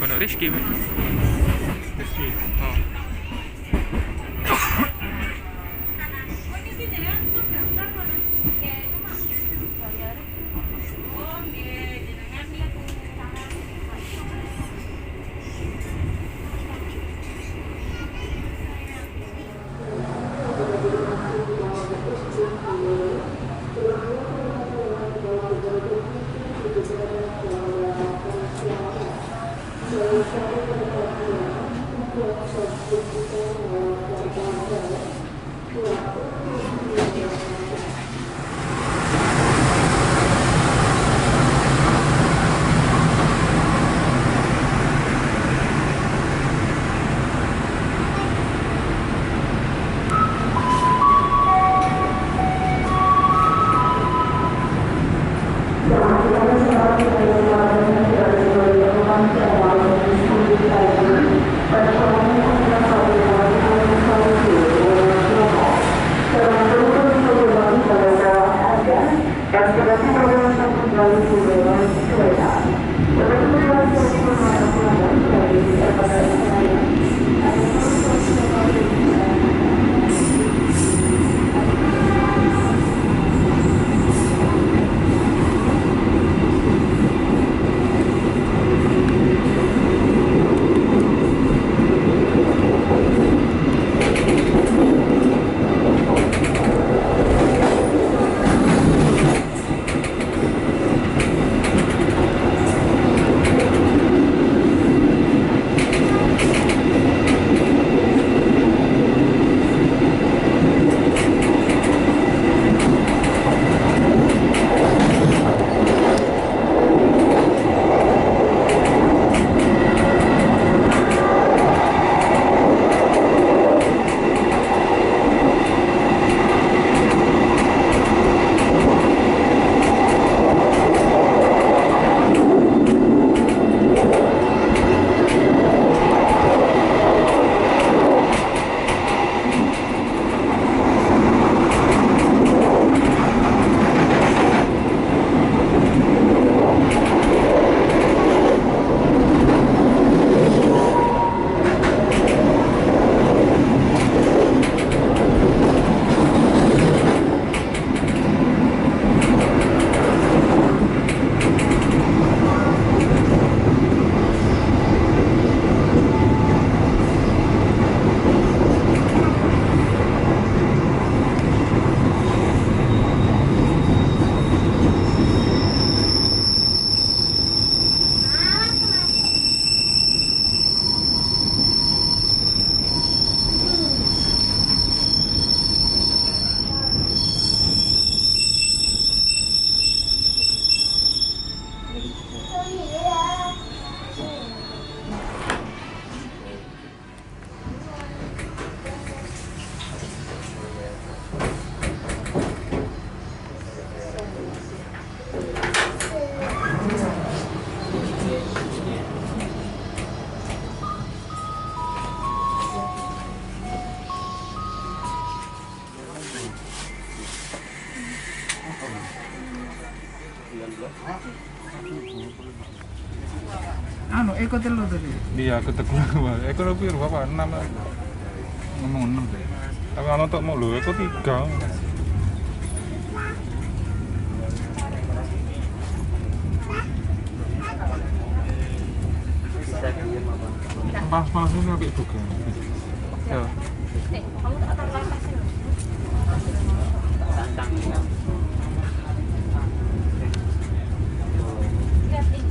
Kono Rizky, Mas. Rizky. Oh. Anu, Eko telu tadi. Iya, aku teguh Eko lebih Bapak 6 lagi. ngomong 6 deh. Tapi ana tok mau lho, aku 3. Pas-pas ini apik juga. Ya. Kamu tak tahu lepasin. Lihat nih.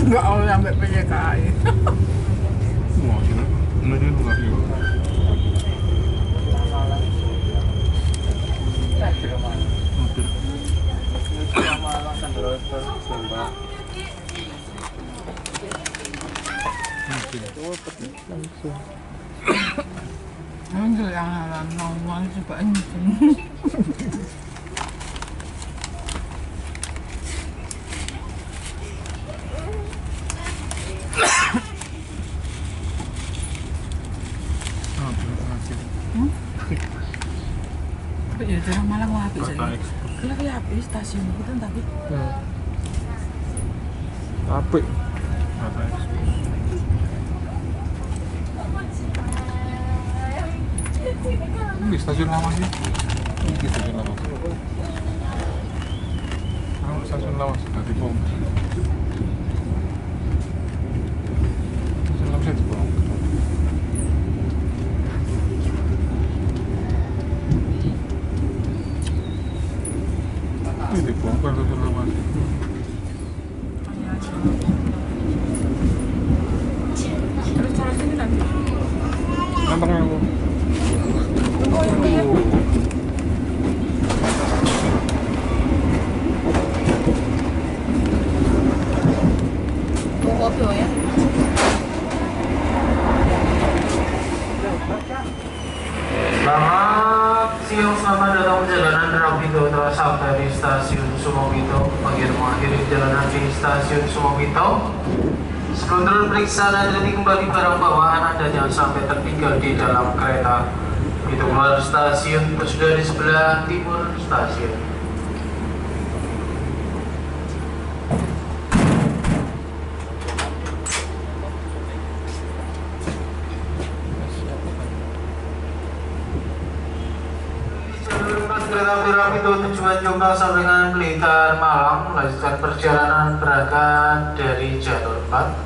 Enggak mau sampai PJKI. Wah, ini dia luar ya. Anjir yang halan normal juga anjing. Tapi ya jarang malah mau habis aja. Kalau ya habis stasiun itu tapi. Apik. Ini stasiun lama sih. Ini stasiun lama. Stasiun lama sudah dibom. Stasiun lama sudah dibom. Ini dibongkar stasiun lama. Terus cara sini nanti. Nantang aku. Kopi ya. Selamat siang, selamat datang perjalanan Rapido Trasap dari Stasiun Sumobito. Mengakhiri perjalanan di Stasiun Sumobito. Sebelum turun periksa dan kembali barang bawaan Anda jangan sampai tertinggal di dalam kereta. Begitu keluar stasiun, sudah di sebelah timur stasiun. Kereta api Rapido tujuan Jombang sampai dengan Blitar Malang melanjutkan perjalanan berangkat dari jalur 4.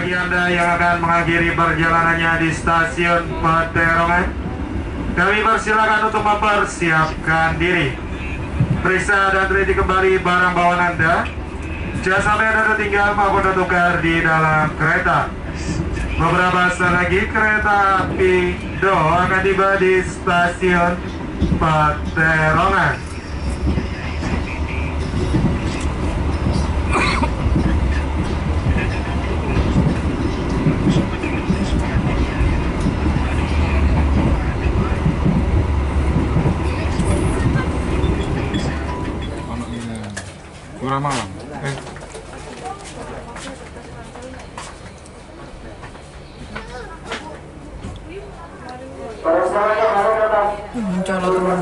bagi Anda yang akan mengakhiri perjalanannya di stasiun Peterongan, kami persilakan untuk mempersiapkan diri. Periksa dan teliti kembali barang bawaan Anda. Jangan sampai Anda tertinggal maupun tertukar di dalam kereta. Beberapa saat lagi kereta api Do akan tiba di stasiun Peterongan. Kurang malam. Mencolok dulu.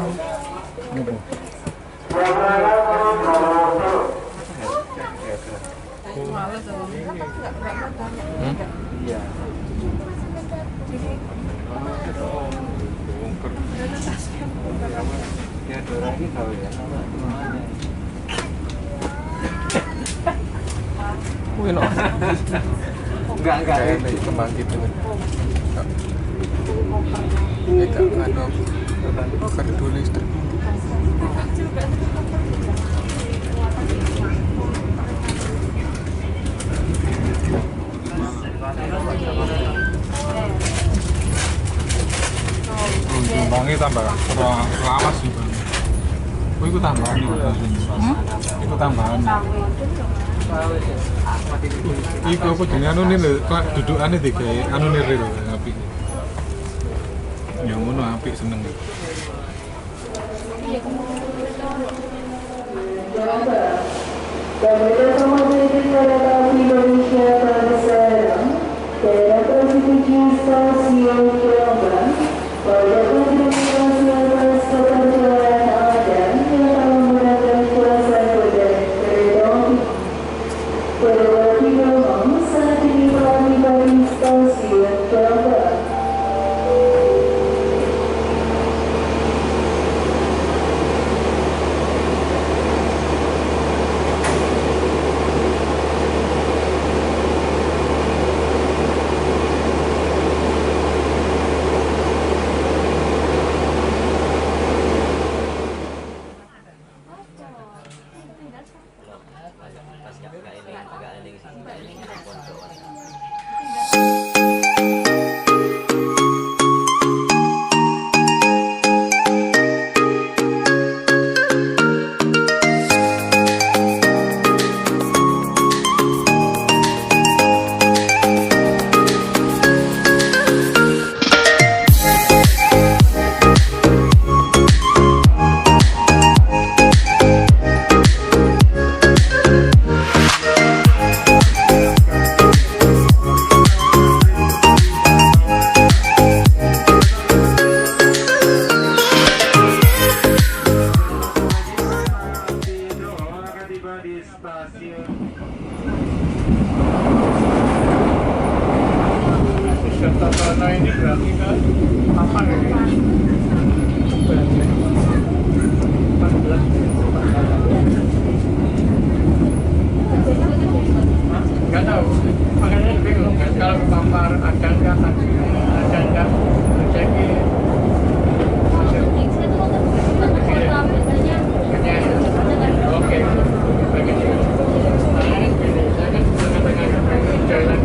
Males dong. Iya. Ya, lagi tahu ya. Wih, enggak ini kembang gitu. Kita kan dua listrik. Kembangnya tambah lama sih bang. Oh, itu tambahan nih. Itu tambahan. Iku apa jenenge anu ne dudukane digawe anu ne ril apik. Ya ngono apik seneng. Kemudian memiliki kereta api Indonesia Transseram, daerah menuju stasiun Jombang, pada kontribusi atas kepercayaan Anda yang telah menggunakan jasa kereta api. Kereta api Jombang saat ini telah tiba di stasiun Jombang. Karena ini berarti kan apa ini? Nggak tahu, makanya bingung kan kalau pampar ada nggak jadi oke begitu. Saya kan tengah-tengah jalan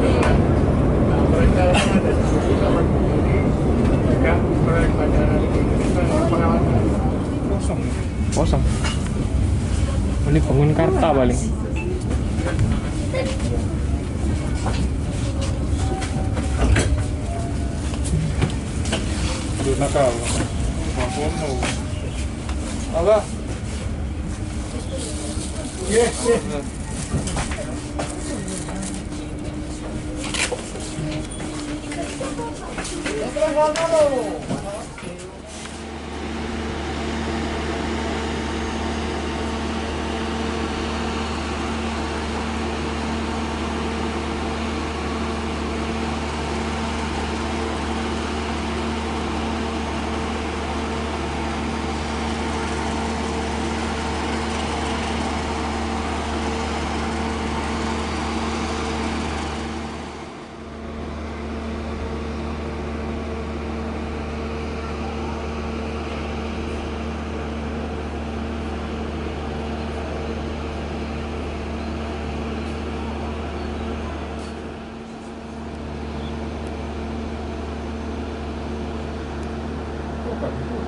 mereka ada juga proyek bandara pengawasan kosong. Ini bangun karta paling. Aduh nakal. Wapono. Allah. Yes.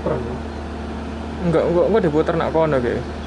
Super. Enggak diputer nak kono kayak.